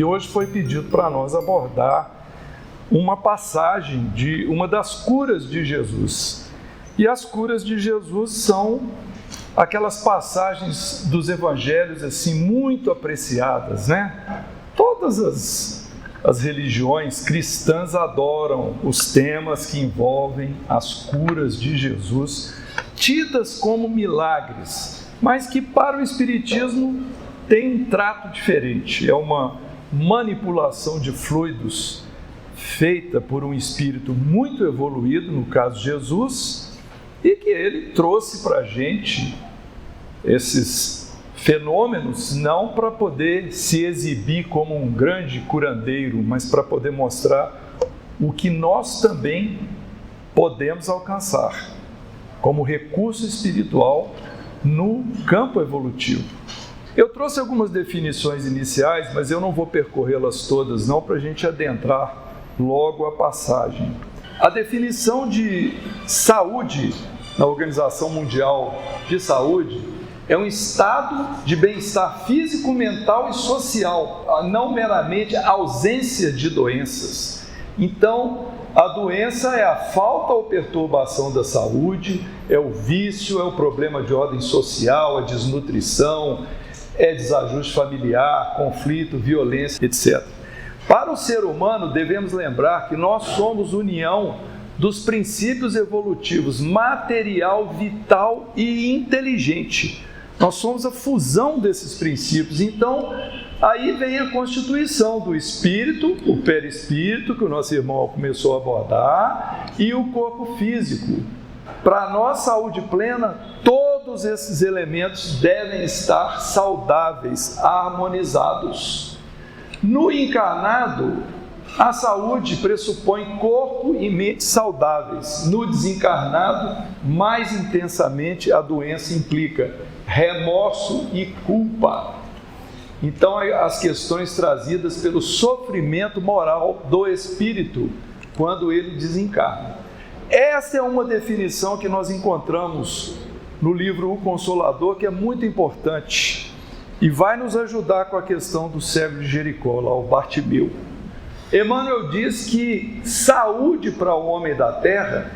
hoje foi pedido para nós abordar uma passagem de uma das curas de Jesus. E as curas de Jesus são aquelas passagens dos evangelhos assim muito apreciadas, né? Todas as religiões cristãs adoram os temas que envolvem as curas de Jesus, tidas como milagres, mas que para o Espiritismo tem um trato diferente. É uma manipulação de fluidos feita por um espírito muito evoluído, no caso Jesus, e que ele trouxe para a gente esses fenômenos não para poder se exibir como um grande curandeiro, mas para poder mostrar o que nós também podemos alcançar como recurso espiritual no campo evolutivo. Eu trouxe algumas definições iniciais, mas eu não vou percorrê-las todas não, para a gente adentrar logo a passagem. A definição de saúde na Organização Mundial de Saúde é um estado de bem-estar físico, mental e social, não meramente a ausência de doenças. Então, a doença é a falta ou perturbação da saúde, é o vício, é o problema de ordem social, a desnutrição, é desajuste familiar, conflito, violência, etc. Para o ser humano, devemos lembrar que nós somos união dos princípios evolutivos material, vital e inteligente. Nós somos a fusão desses princípios. Então, aí vem a constituição do espírito, o perispírito, que o nosso irmão começou a abordar, e o corpo físico. Para a nossa saúde plena, todos esses elementos devem estar saudáveis, harmonizados. No encarnado, a saúde pressupõe corpo e mente saudáveis. No desencarnado, mais intensamente, a doença implica remorso e culpa. Então, as questões trazidas pelo sofrimento moral do espírito quando ele desencarna. Essa é uma definição que nós encontramos no livro O Consolador, que é muito importante e vai nos ajudar com a questão do cego de Jericó, lá o Bartimeu. Emmanuel diz que saúde para o homem da terra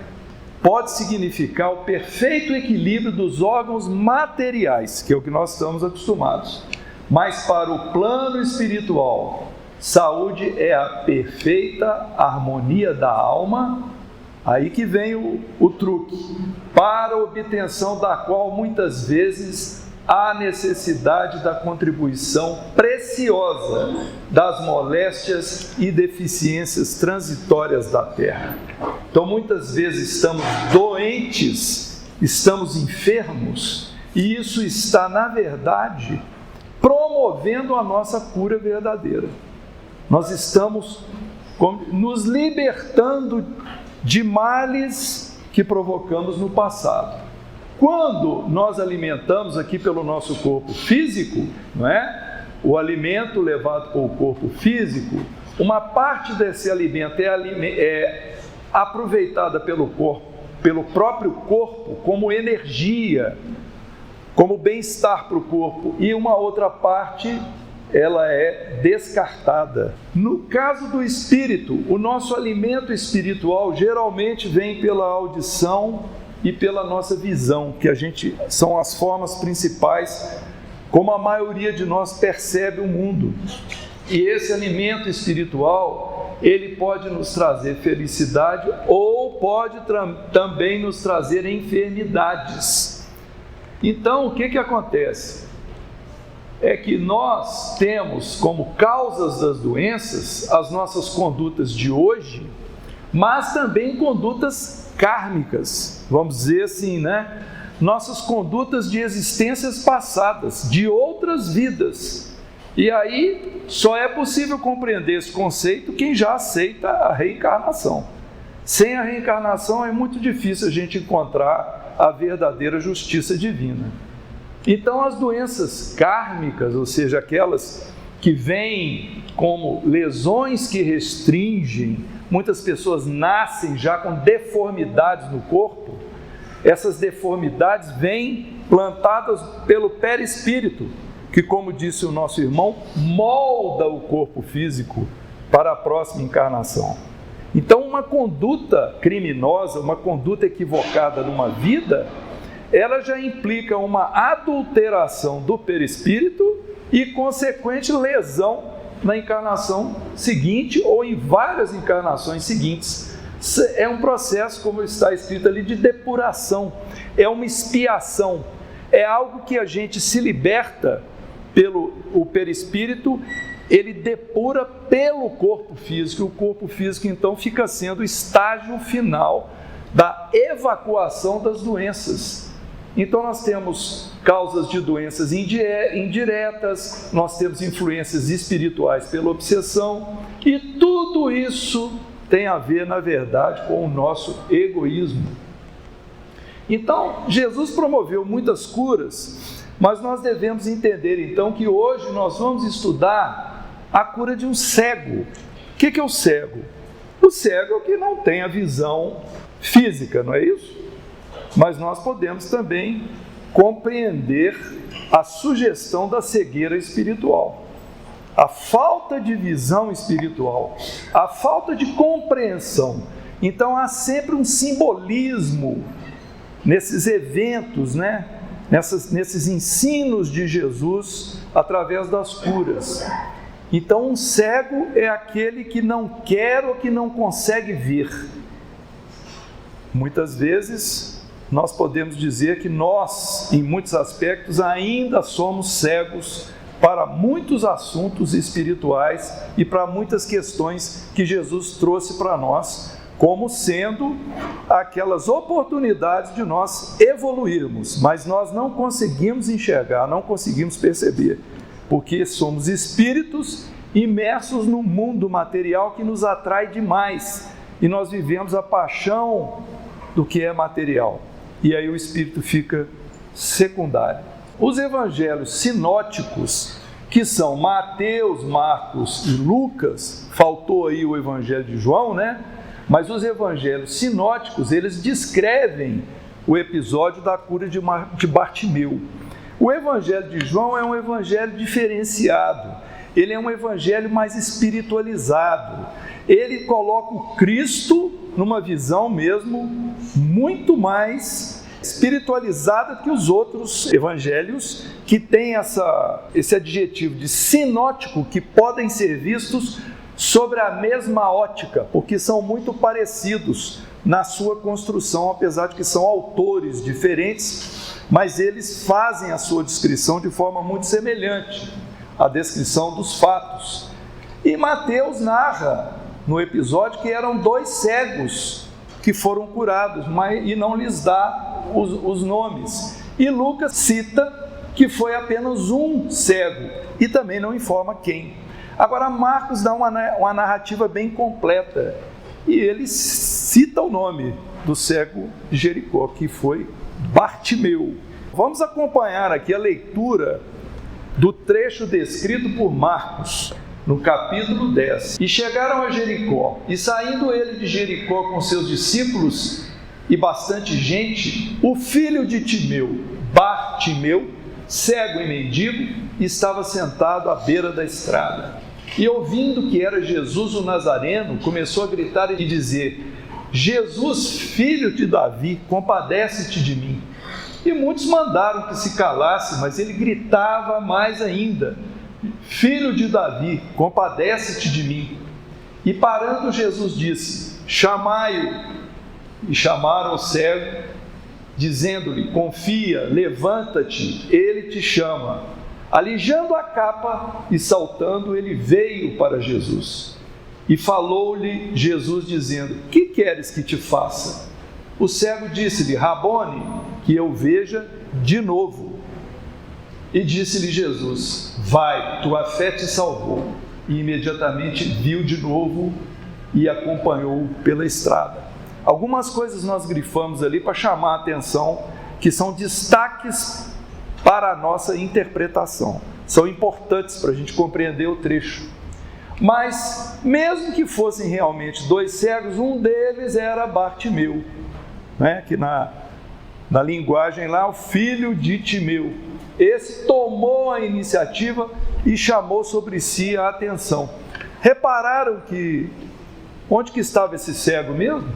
pode significar o perfeito equilíbrio dos órgãos materiais, que é o que nós estamos acostumados. Mas para o plano espiritual, saúde é a perfeita harmonia da alma, aí que vem o truque, para a obtenção da qual muitas vezes há necessidade da contribuição preciosa das moléstias e deficiências transitórias da terra. Então, muitas vezes estamos doentes, estamos enfermos, e isso está, na verdade, promovendo a nossa cura verdadeira. Nós estamos nos libertando de males que provocamos no passado. Quando nós alimentamos aqui pelo nosso corpo físico, não é? O alimento levado pelo corpo físico, uma parte desse alimento é aproveitada pelo corpo, pelo próprio corpo, como energia, como bem-estar para o corpo, e uma outra parte ela é descartada. No caso do espírito, o nosso alimento espiritual geralmente vem pela audição e pela nossa visão, que são as formas principais como a maioria de nós percebe o mundo. E esse alimento espiritual, ele pode nos trazer felicidade ou pode também nos trazer enfermidades. Então, o que acontece? É que nós temos como causas das doenças as nossas condutas de hoje, mas também condutas kármicas, vamos dizer assim, né? Nossas condutas de existências passadas, de outras vidas. E aí só é possível compreender esse conceito quem já aceita a reencarnação. Sem a reencarnação é muito difícil a gente encontrar a verdadeira justiça divina. Então, as doenças kármicas, ou seja, aquelas que vêm como lesões que restringem, muitas pessoas nascem já com deformidades no corpo, essas deformidades vêm plantadas pelo perispírito, que, como disse o nosso irmão, molda o corpo físico para a próxima encarnação. Então, uma conduta criminosa, uma conduta equivocada numa vida, ela já implica uma adulteração do perispírito e consequente lesão na encarnação seguinte ou em várias encarnações seguintes. É um processo, como está escrito ali, de depuração, é uma expiação, é algo que a gente se liberta pelo perispírito, ele depura pelo corpo físico, e o corpo físico então fica sendo o estágio final da evacuação das doenças. Então nós temos causas de doenças indiretas, nós temos influências espirituais pela obsessão, e tudo isso tem a ver, na verdade, com o nosso egoísmo. Então, Jesus promoveu muitas curas, mas nós devemos entender, então, que hoje nós vamos estudar a cura de um cego. O que é o cego? O cego é o que não tem a visão física, não é isso? Mas nós podemos também compreender a sugestão da cegueira espiritual. A falta de visão espiritual, a falta de compreensão. Então há sempre um simbolismo nesses eventos, nesses ensinos de Jesus através das curas. Então um cego é aquele que não quer ou que não consegue ver. Muitas vezes nós podemos dizer que nós, em muitos aspectos, ainda somos cegos para muitos assuntos espirituais e para muitas questões que Jesus trouxe para nós, como sendo aquelas oportunidades de nós evoluirmos, mas nós não conseguimos enxergar, não conseguimos perceber, porque somos espíritos imersos num mundo material que nos atrai demais, e nós vivemos a paixão do que é material, e aí o espírito fica secundário. Os evangelhos sinóticos, que são Mateus, Marcos e Lucas, faltou aí o evangelho de João, Mas os evangelhos sinóticos, eles descrevem o episódio da cura de Bartimeu. O evangelho de João é um evangelho diferenciado, ele é um evangelho mais espiritualizado, ele coloca o Cristo numa visão mesmo muito mais espiritualizada que os outros evangelhos, que têm esse adjetivo de sinótico, que podem ser vistos sobre a mesma ótica, porque são muito parecidos na sua construção, apesar de que são autores diferentes, mas eles fazem a sua descrição de forma muito semelhante à descrição dos fatos. E Mateus narra no episódio que eram 2 cegos que foram curados, e não lhes dá os nomes. E Lucas cita que foi apenas um cego, e também não informa quem. Agora Marcos dá uma narrativa bem completa, e ele cita o nome do cego de Jericó, que foi Bartimeu. Vamos acompanhar aqui a leitura do trecho descrito por Marcos, no capítulo 10. E chegaram a Jericó, e saindo ele de Jericó com seus discípulos e bastante gente, o filho de Timeu, Bartimeu, cego e mendigo, estava sentado à beira da estrada. E ouvindo que era Jesus o Nazareno, começou a gritar e dizer: Jesus, filho de Davi, compadece-te de mim. E muitos mandaram que se calasse, mas ele gritava mais ainda: Filho de Davi, compadece-te de mim. E parando, Jesus disse: chamai-o. E chamaram o cego, dizendo-lhe: confia, levanta-te, ele te chama. Alijando a capa e saltando, ele veio para Jesus. E falou-lhe Jesus, dizendo: que queres que te faça? O cego disse-lhe: Rabone, que eu veja de novo. E disse-lhe Jesus: vai, tua fé te salvou. E imediatamente viu de novo e acompanhou pela estrada. Algumas coisas nós grifamos ali para chamar a atenção, que são destaques para a nossa interpretação. São importantes para a gente compreender o trecho. Mas, mesmo que fossem realmente 2 cegos, um deles era Bartimeu, que na linguagem lá, o filho de Timeu. esse tomou a iniciativa e chamou sobre si a atenção. Repararam que onde que estava esse cego mesmo?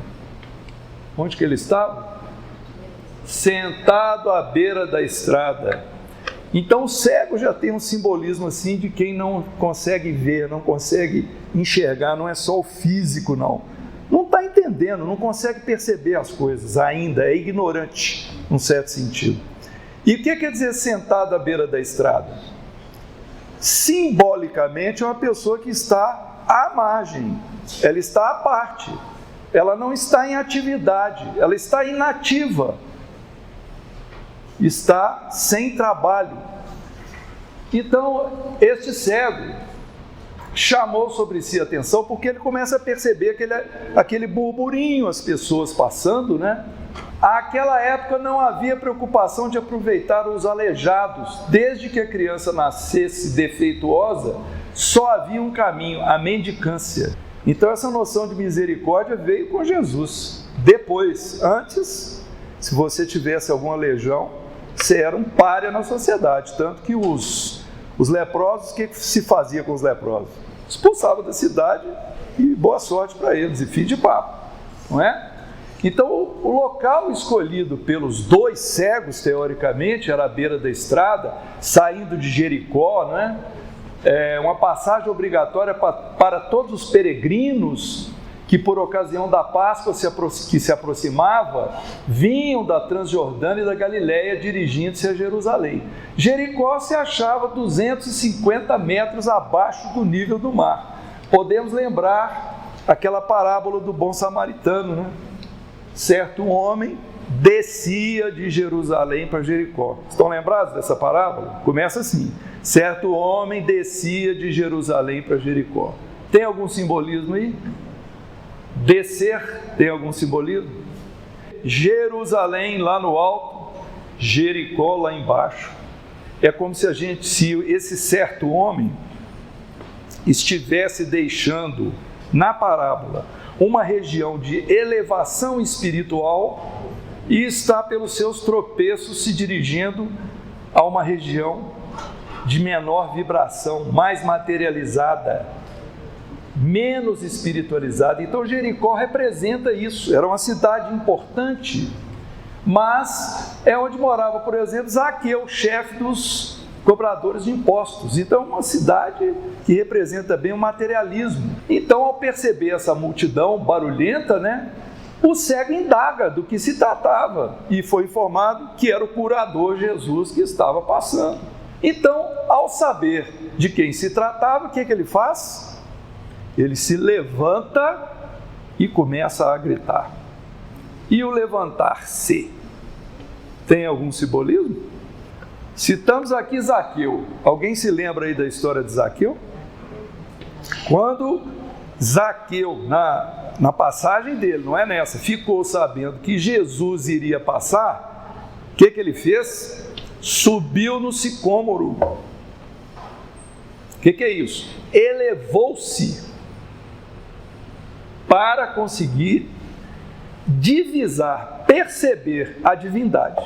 Onde que ele estava? Sentado à beira da estrada. Então o cego já tem um simbolismo assim de quem não consegue ver, não consegue enxergar, não é só o físico não. Não está entendendo, não consegue perceber as coisas ainda, é ignorante, num certo sentido. E o que quer dizer sentado à beira da estrada? Simbolicamente é uma pessoa que está à margem, ela está à parte, ela não está em atividade, ela está inativa, está sem trabalho. Então, este cego chamou sobre si a atenção porque ele começa a perceber aquele burburinho, as pessoas passando, né? Naquela época não havia preocupação de aproveitar os aleijados. Desde que a criança nascesse defeituosa, só havia um caminho, a mendicância. Então essa noção de misericórdia veio com Jesus. Depois, antes, se você tivesse algum aleijão, você era um pária na sociedade. Tanto que os leprosos, o que se fazia com os leprosos? Expulsava da cidade e boa sorte para eles, e fim de papo, não é? Então, o local escolhido pelos dois cegos, teoricamente, era à beira da estrada, saindo de Jericó, não é? Uma passagem obrigatória para todos os peregrinos que, por ocasião da Páscoa que se aproximava, vinham da Transjordânia e da Galiléia dirigindo-se a Jerusalém. Jericó se achava 250 metros abaixo do nível do mar. Podemos lembrar aquela parábola do bom samaritano, né? Certo homem descia de Jerusalém para Jericó. Estão lembrados dessa parábola? Começa assim: certo homem descia de Jerusalém para Jericó. Tem algum simbolismo aí? Descer tem algum simbolismo? Jerusalém lá no alto, Jericó lá embaixo. É como se esse certo homem estivesse deixando na parábola uma região de elevação espiritual e está pelos seus tropeços se dirigindo a uma região de menor vibração, mais materializada, menos espiritualizada. Então Jericó representa isso. Era uma cidade importante, mas é onde morava, por exemplo, Zaqueu, chefe dos cobradores de impostos. Então uma cidade que representa bem o materialismo. Então, ao perceber essa multidão barulhenta, né, o cego indaga do que se tratava e foi informado que era o curador Jesus que estava passando. Então, ao saber de quem se tratava, o que ele faz? Ele se levanta e começa a gritar. E o levantar-se tem algum simbolismo? Citamos aqui Zaqueu. Alguém se lembra aí da história de Zaqueu? Quando Zaqueu, na passagem dele, não é nessa, ficou sabendo que Jesus iria passar, o que ele fez? Subiu no sicômoro. O que é isso? Elevou-se para conseguir divisar, perceber a divindade.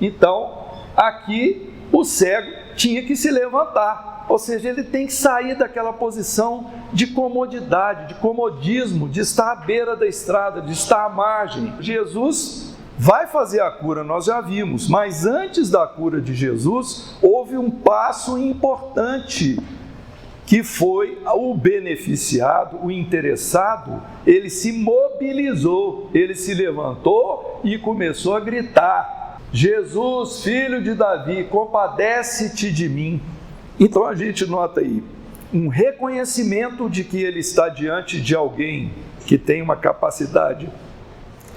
Então, aqui o cego tinha que se levantar, ou seja, ele tem que sair daquela posição de comodidade, de comodismo, de estar à beira da estrada, de estar à margem. Jesus vai fazer a cura, nós já vimos, mas antes da cura de Jesus, houve um passo importante, que foi o beneficiado, o interessado, ele se mobilizou, ele se levantou e começou a gritar: Jesus, filho de Davi, compadece-te de mim. Então a gente nota aí um reconhecimento de que ele está diante de alguém que tem uma capacidade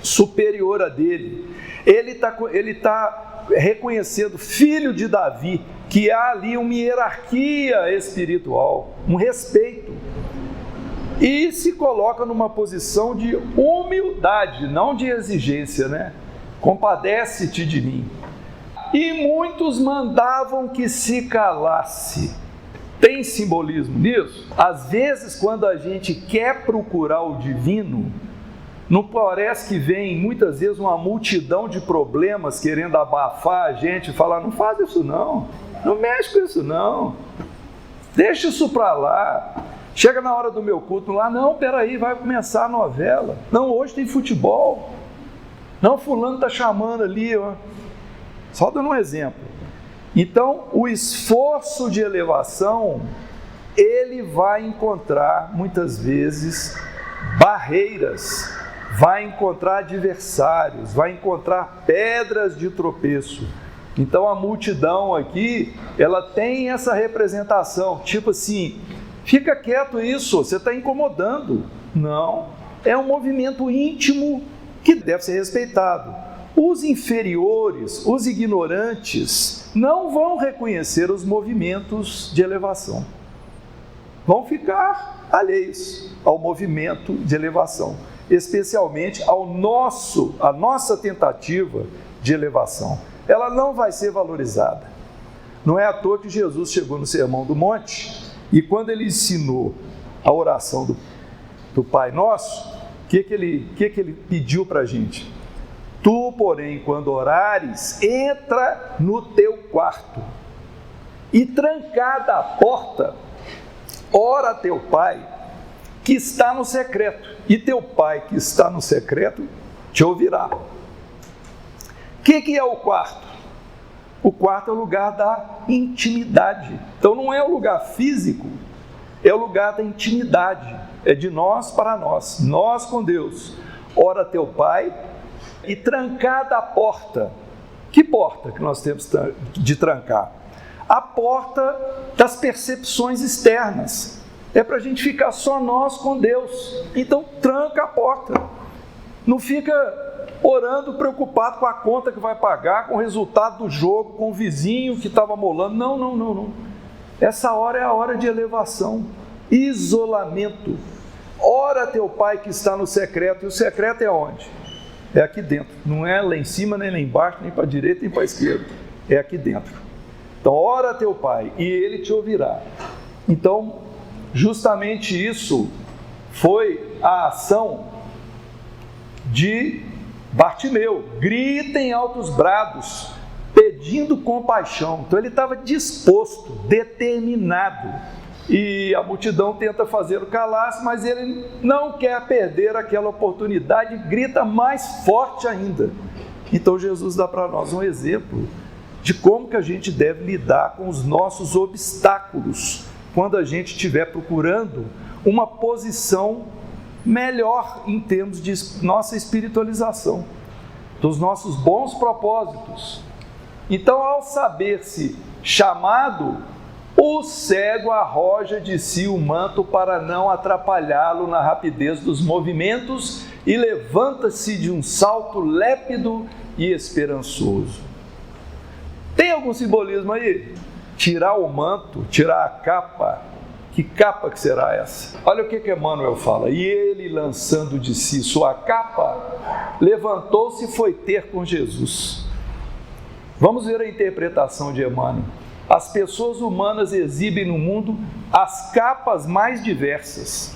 superior a dele. Ele está reconhecendo filho de Davi, que há ali uma hierarquia espiritual, um respeito. E se coloca numa posição de humildade, não de exigência, né? Compadece-te de mim. E muitos mandavam que se calasse. Tem simbolismo nisso? Às vezes, quando a gente quer procurar o divino, Não parece que vem muitas vezes uma multidão de problemas querendo abafar a gente e falar, não faz isso não, não mexe com isso não, deixa isso para lá. Chega na hora do meu culto lá, não, peraí, vai começar a novela. Não, hoje tem futebol. Não, fulano está chamando ali, ó. Só dando um exemplo. Então, o esforço de elevação, ele vai encontrar, muitas vezes, barreiras, vai encontrar adversários, vai encontrar pedras de tropeço. Então, a multidão aqui, ela tem essa representação, tipo assim, fica quieto isso, você está incomodando. Não, é um movimento íntimo que deve ser respeitado. Os inferiores, os ignorantes, não vão reconhecer os movimentos de elevação. Vão ficar alheios ao movimento de elevação, especialmente à nossa tentativa de elevação. Ela não vai ser valorizada. Não é à toa que Jesus chegou no Sermão do Monte e quando ele ensinou a oração do Pai Nosso, o que ele pediu para a gente? Tu, porém, quando orares, entra no teu quarto e trancada a porta, ora a teu Pai que está no secreto, e teu Pai que está no secreto te ouvirá. O que é o quarto? O quarto é o lugar da intimidade. Então não é o lugar físico, é o lugar da intimidade. É de nós para nós, nós com Deus. Ora teu Pai e trancada a porta. Que porta que nós temos de trancar? A porta das percepções externas. É para a gente ficar só nós com Deus. Então tranca a porta. Não fica orando preocupado com a conta que vai pagar, com o resultado do jogo, com o vizinho que estava molando. Não. Essa hora é a hora de elevação, isolamento. Ora teu Pai que está no secreto. E o secreto é onde? É aqui dentro. Não é lá em cima, nem lá embaixo, nem para a direita, nem para a esquerda. É aqui dentro. Então, ora teu Pai e Ele te ouvirá. Então, justamente isso foi a ação de Bartimeu. Grita em altos brados, pedindo compaixão. Então, ele estava disposto, determinado. E a multidão tenta fazê-lo calar-se, mas ele não quer perder aquela oportunidade e grita mais forte ainda. Então Jesus dá para nós um exemplo de como que a gente deve lidar com os nossos obstáculos quando a gente estiver procurando uma posição melhor em termos de nossa espiritualização, dos nossos bons propósitos. Então, ao saber-se chamado, o cego arroja de si o manto para não atrapalhá-lo na rapidez dos movimentos e levanta-se de um salto lépido e esperançoso. Tem algum simbolismo aí? Tirar o manto, tirar a capa. Que capa que será essa? Olha o que Emmanuel fala. E ele, lançando de si sua capa, levantou-se e foi ter com Jesus. Vamos ver a interpretação de Emmanuel. As pessoas humanas exibem no mundo as capas mais diversas.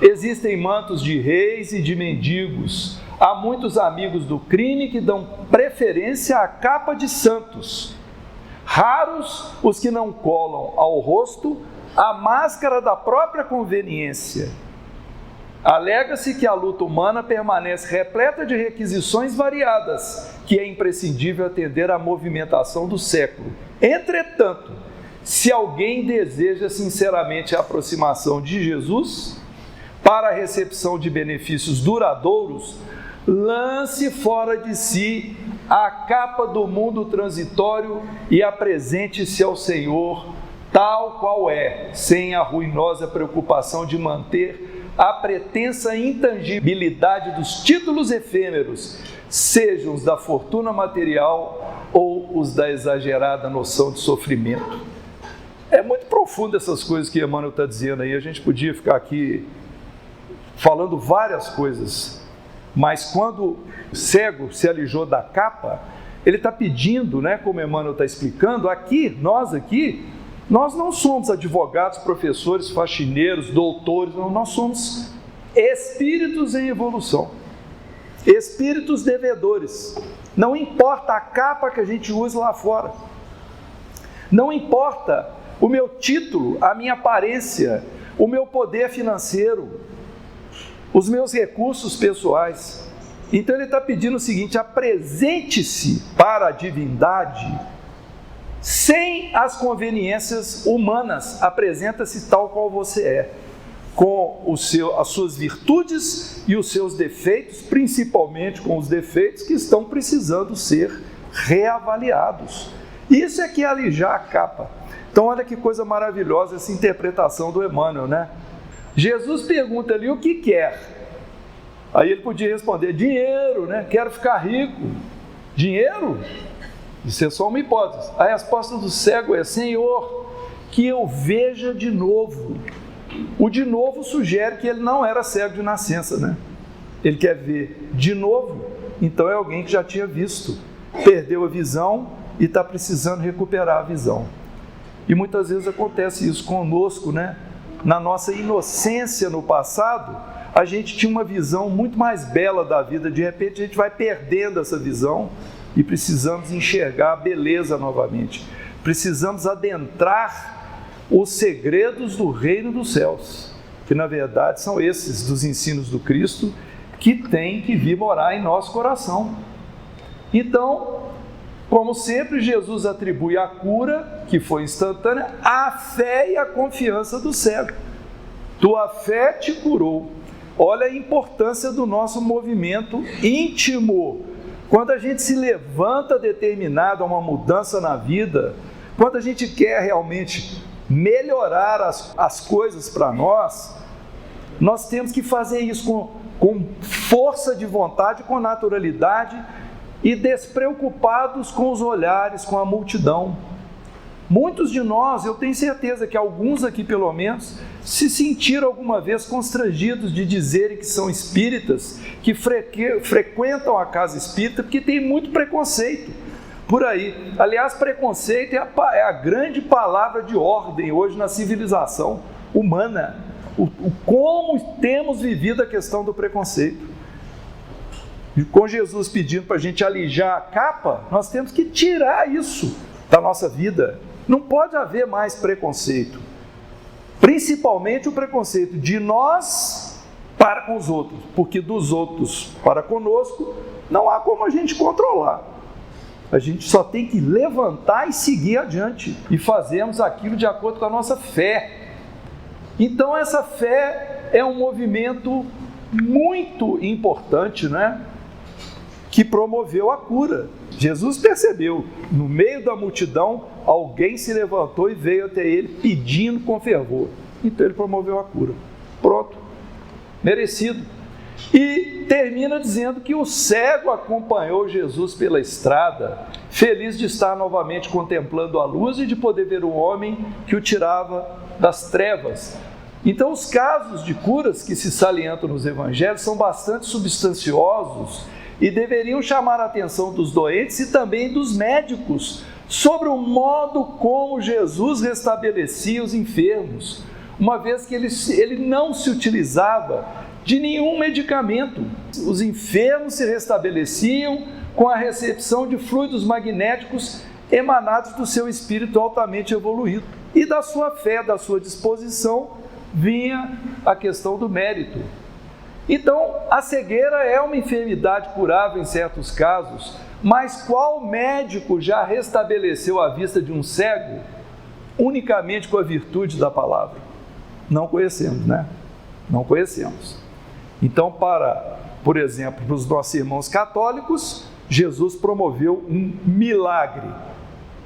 Existem mantos de reis e de mendigos. Há muitos amigos do crime que dão preferência à capa de santos. Raros os que não colam ao rosto a máscara da própria conveniência. Alega-se que a luta humana permanece repleta de requisições variadas, que é imprescindível atender à movimentação do século. Entretanto, se alguém deseja sinceramente a aproximação de Jesus, para a recepção de benefícios duradouros, lance fora de si a capa do mundo transitório e apresente-se ao Senhor tal qual é, sem a ruinosa preocupação de manter a pretensa intangibilidade dos títulos efêmeros, sejam os da fortuna material ou os da exagerada noção de sofrimento. É muito profundo essas coisas que Emmanuel está dizendo aí. A gente podia ficar aqui falando várias coisas, mas quando o cego se alijou da capa, ele está pedindo, né, como Emmanuel está explicando, nós não somos advogados, professores, faxineiros, doutores, não, nós somos espíritos em evolução. espíritos devedores. Não importa a capa que a gente usa lá fora, não importa o meu título, a minha aparência, o meu poder financeiro, os meus recursos pessoais. Então ele está pedindo o seguinte: apresente-se para a divindade sem as conveniências humanas, apresenta-se tal qual você é, com as suas virtudes e os seus defeitos, principalmente com os defeitos que estão precisando ser reavaliados. Isso é que é alijar a capa. Então olha que coisa maravilhosa essa interpretação do Emmanuel, né? Jesus pergunta ali o que quer. Aí ele podia responder: dinheiro, né? Quero ficar rico. Dinheiro? Isso é só uma hipótese. A resposta do cego é: Senhor, que eu veja de novo. O de novo sugere que ele não era cego de nascença, né? Ele quer ver de novo, então é alguém que já tinha visto, perdeu a visão e está precisando recuperar a visão. E muitas vezes acontece isso conosco, né? Na nossa inocência no passado, a gente tinha uma visão muito mais bela da vida, de repente a gente vai perdendo essa visão e precisamos enxergar a beleza novamente. Precisamos adentrar os segredos do reino dos céus, que na verdade são esses dos ensinos do Cristo, que tem que vir morar em nosso coração. Então, como sempre, Jesus atribui a cura, que foi instantânea, à fé e à confiança do cego. Tua fé te curou. Olha a importância do nosso movimento íntimo. Quando a gente se levanta determinado a uma mudança na vida, quando a gente quer realmente melhorar as coisas para nós temos que fazer isso com força de vontade, com naturalidade e despreocupados com os olhares, com a multidão. Muitos de nós, eu tenho certeza que alguns aqui pelo menos, se sentiram alguma vez constrangidos de dizerem que são espíritas, que frequentam a casa espírita, porque tem muito preconceito por aí. Aliás, preconceito é a grande palavra de ordem hoje na civilização humana. Como temos vivido a questão do preconceito. E com Jesus pedindo para a gente alijar a capa, nós temos que tirar isso da nossa vida. Não pode haver mais preconceito. Principalmente o preconceito de nós para com os outros, porque dos outros para conosco não há como a gente controlar. A gente só tem que levantar e seguir adiante, e fazermos aquilo de acordo com a nossa fé. Então essa fé é um movimento muito importante, né? Que promoveu a cura. Jesus percebeu, no meio da multidão, alguém se levantou e veio até ele pedindo com fervor. Então ele promoveu a cura. Pronto, merecido. E termina dizendo que o cego acompanhou Jesus pela estrada, feliz de estar novamente contemplando a luz e de poder ver o homem que o tirava das trevas. Então os casos de curas que se salientam nos evangelhos são bastante substanciosos e deveriam chamar a atenção dos doentes e também dos médicos sobre o modo como Jesus restabelecia os enfermos, uma vez que ele não se utilizava de nenhum medicamento. Os enfermos se restabeleciam com a recepção de fluidos magnéticos emanados do seu espírito altamente evoluído. E da sua fé, da sua disposição, vinha a questão do mérito. Então, a cegueira é uma enfermidade curável em certos casos, mas qual médico já restabeleceu a vista de um cego unicamente com a virtude da palavra? Não conhecemos, né? Não conhecemos. Então, por exemplo, para os nossos irmãos católicos, Jesus promoveu um milagre.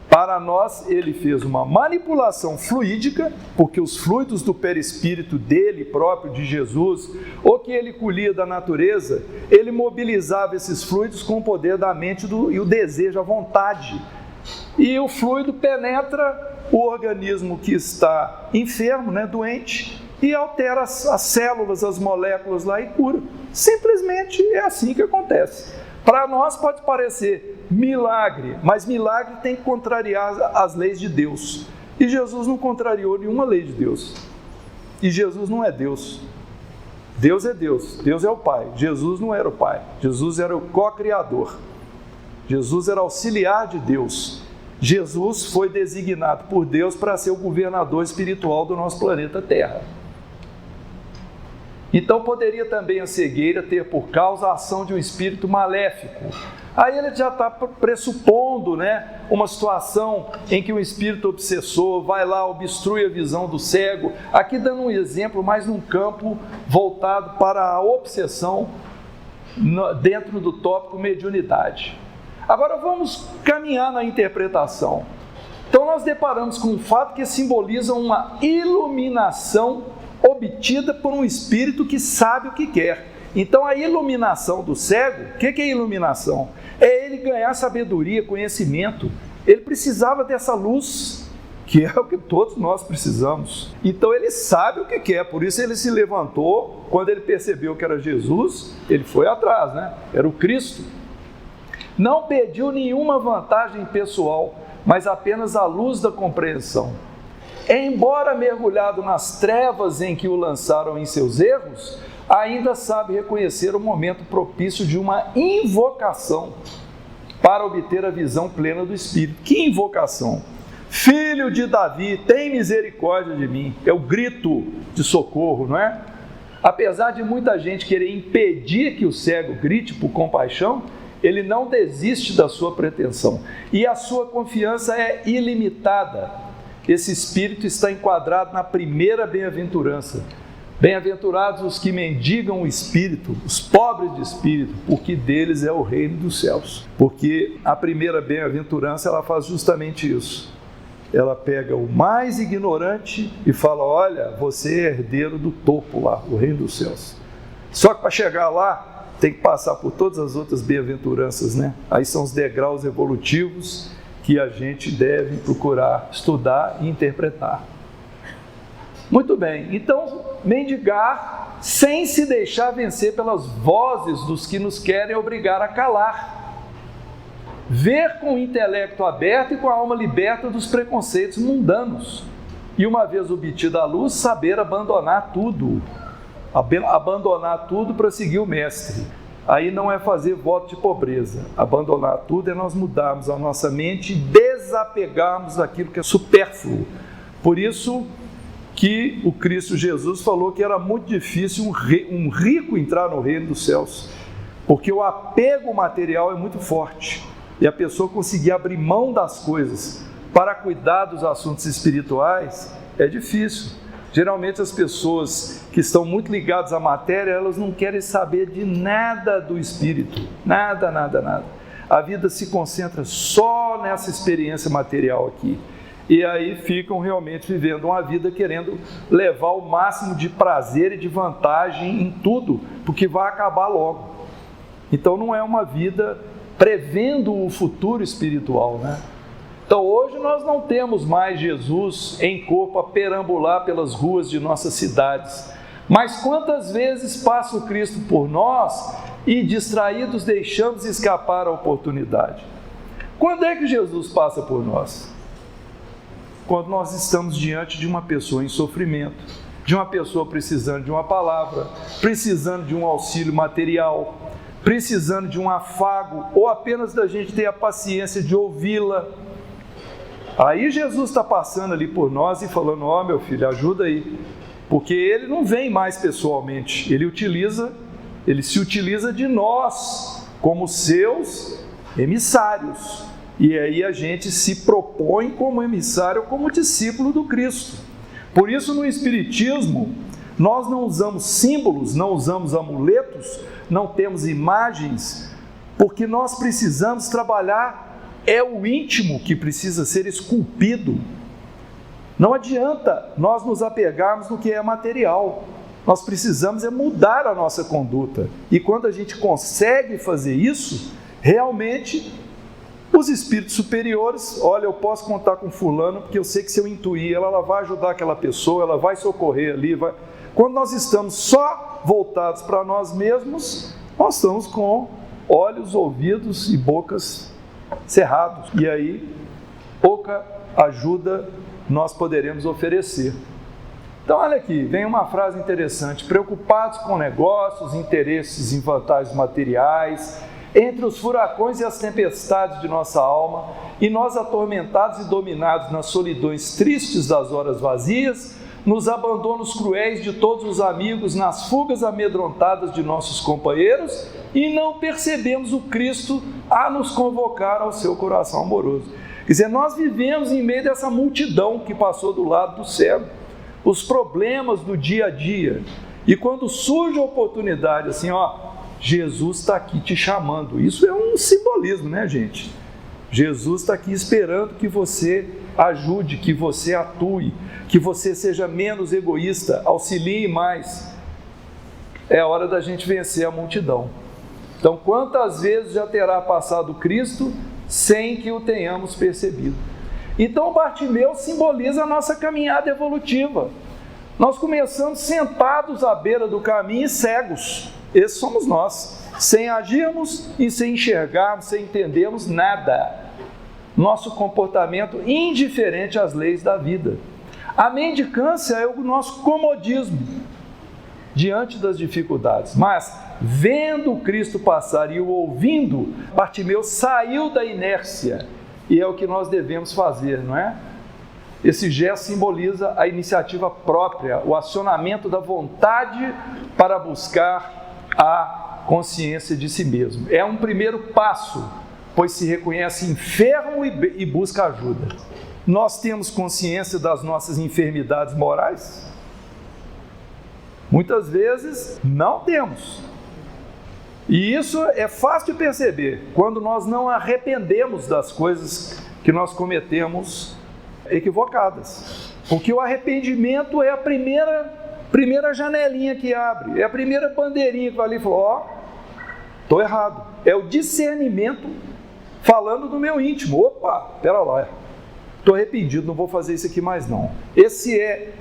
Para nós, ele fez uma manipulação fluídica, porque os fluidos do perispírito dele próprio, de Jesus, ou que ele colhia da natureza, ele mobilizava esses fluidos com o poder da mente e o desejo, a vontade. E o fluido penetra o organismo que está enfermo, né, doente, e altera as células, as moléculas lá e cura. Simplesmente é assim que acontece. Para nós pode parecer milagre, mas milagre tem que contrariar as leis de Deus. E Jesus não contrariou nenhuma lei de Deus. E Jesus não é Deus. Deus é Deus, Deus é o Pai. Jesus não era o Pai, Jesus era o co-criador. Jesus era auxiliar de Deus. Jesus foi designado por Deus para ser o governador espiritual do nosso planeta Terra. Então poderia também a cegueira ter por causa a ação de um espírito maléfico. Aí ele já está pressupondo, uma situação em que um espírito obsessor vai lá, obstrui a visão do cego. Aqui dando um exemplo, mas num campo voltado para a obsessão dentro do tópico mediunidade. Agora vamos caminhar na interpretação. Então nós deparamos com um fato que simboliza uma iluminação obtida por um espírito que sabe o que quer. Então a iluminação do cego, o que é iluminação? É ele ganhar sabedoria, conhecimento. Ele precisava dessa luz, que é o que todos nós precisamos. Então ele sabe o que quer, por isso ele se levantou. Quando ele percebeu que era Jesus, ele foi atrás, Era o Cristo. Não pediu nenhuma vantagem pessoal, mas apenas a luz da compreensão. Embora mergulhado nas trevas em que o lançaram em seus erros, ainda sabe reconhecer o momento propício de uma invocação para obter a visão plena do Espírito. Que invocação? Filho de Davi, tem misericórdia de mim. É o grito de socorro, não é? Apesar de muita gente querer impedir que o cego grite por compaixão, ele não desiste da sua pretensão. E a sua confiança é ilimitada. Esse espírito está enquadrado na primeira bem-aventurança. Bem-aventurados os que mendigam o espírito, os pobres de espírito, porque deles é o reino dos céus. Porque a primeira bem-aventurança, ela faz justamente isso. Ela pega o mais ignorante e fala: olha, você é herdeiro do topo lá, o reino dos céus. Só que para chegar lá, tem que passar por todas as outras bem-aventuranças, Aí são os degraus evolutivos que a gente deve procurar estudar e interpretar. Muito bem, então mendigar sem se deixar vencer pelas vozes dos que nos querem obrigar a calar. Ver com o intelecto aberto e com a alma liberta dos preconceitos mundanos. E uma vez obtida a luz, saber abandonar tudo. Abandonar tudo para seguir o Mestre. Aí não é fazer voto de pobreza. Abandonar tudo é nós mudarmos a nossa mente e desapegarmos daquilo que é supérfluo. Por isso que o Cristo Jesus falou que era muito difícil um rico entrar no reino dos céus, porque o apego material é muito forte, e a pessoa conseguir abrir mão das coisas para cuidar dos assuntos espirituais é difícil. Geralmente as pessoas que estão muito ligadas à matéria, elas não querem saber de nada do espírito, nada. A vida se concentra só nessa experiência material aqui. E aí ficam realmente vivendo uma vida querendo levar o máximo de prazer e de vantagem em tudo, porque vai acabar logo. Então não é uma vida prevendo o futuro espiritual, Então hoje nós não temos mais Jesus em corpo a perambular pelas ruas de nossas cidades. Mas quantas vezes passa o Cristo por nós e distraídos deixamos escapar a oportunidade? Quando é que Jesus passa por nós? Quando nós estamos diante de uma pessoa em sofrimento, de uma pessoa precisando de uma palavra, precisando de um auxílio material, precisando de um afago, ou apenas da gente ter a paciência de ouvi-la. Aí Jesus está passando ali por nós e falando: ó, meu filho, ajuda aí. Porque ele não vem mais pessoalmente, ele se utiliza de nós como seus emissários. E aí a gente se propõe como emissário, como discípulo do Cristo. Por isso no Espiritismo, nós não usamos símbolos, não usamos amuletos, não temos imagens, porque nós precisamos trabalhar, é o íntimo que precisa ser esculpido. Não adianta nós nos apegarmos no que é material, nós precisamos mudar a nossa conduta. E quando a gente consegue fazer isso, realmente os espíritos superiores, olha, eu posso contar com fulano, porque eu sei que se eu intuir ela vai ajudar aquela pessoa, ela vai socorrer ali. Quando nós estamos só voltados para nós mesmos, nós estamos com olhos, ouvidos e bocas cerrados. E aí, pouca ajuda nós poderemos oferecer. Então, olha aqui, vem uma frase interessante: preocupados com negócios, interesses em vantagens materiais, entre os furacões e as tempestades de nossa alma, e nós atormentados e dominados nas solidões tristes das horas vazias, nos abandonos cruéis de todos os amigos, nas fugas amedrontadas de nossos companheiros, e não percebemos o Cristo a nos convocar ao seu coração amoroso. Quer dizer, nós vivemos em meio dessa multidão que passou do lado do cego, os problemas do dia a dia, e quando surge a oportunidade, assim, Jesus está aqui te chamando. Isso é um simbolismo, né, gente? Jesus está aqui esperando que você ajude, que você atue, que você seja menos egoísta, auxilie mais. É hora da gente vencer a multidão. Então, quantas vezes já terá passado Cristo sem que o tenhamos percebido? Então, Bartimeu simboliza a nossa caminhada evolutiva. Nós começamos sentados à beira do caminho e cegos. Esses somos nós, sem agirmos e sem enxergarmos, sem entendermos nada. Nosso comportamento indiferente às leis da vida. A mendicância é o nosso comodismo diante das dificuldades. Mas, vendo Cristo passar e o ouvindo, Bartimeu saiu da inércia. E é o que nós devemos fazer, não é? Esse gesto simboliza a iniciativa própria, o acionamento da vontade para buscar a consciência de si mesmo. É um primeiro passo, pois se reconhece enfermo e busca ajuda. Nós temos consciência das nossas enfermidades morais? Muitas vezes não temos. E isso é fácil de perceber quando nós não arrependemos das coisas que nós cometemos equivocadas. Porque o arrependimento é a primeira janelinha que abre, é a primeira bandeirinha que vai ali e fala: estou errado. É o discernimento falando do meu íntimo. Opa, pera lá, estou arrependido, não vou fazer isso aqui mais não. Esse é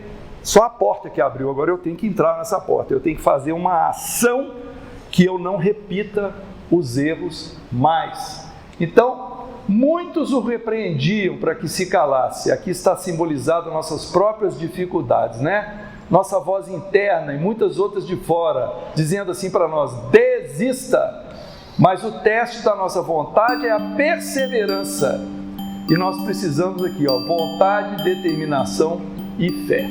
só a porta que abriu, agora eu tenho que entrar nessa porta, eu tenho que fazer uma ação que eu não repita os erros mais. Então, muitos o repreendiam para que se calasse. Aqui está simbolizado nossas próprias dificuldades, né? Nossa voz interna e muitas outras de fora, dizendo assim para nós: desista. Mas o teste da nossa vontade é a perseverança. E nós precisamos aqui, vontade, determinação e fé.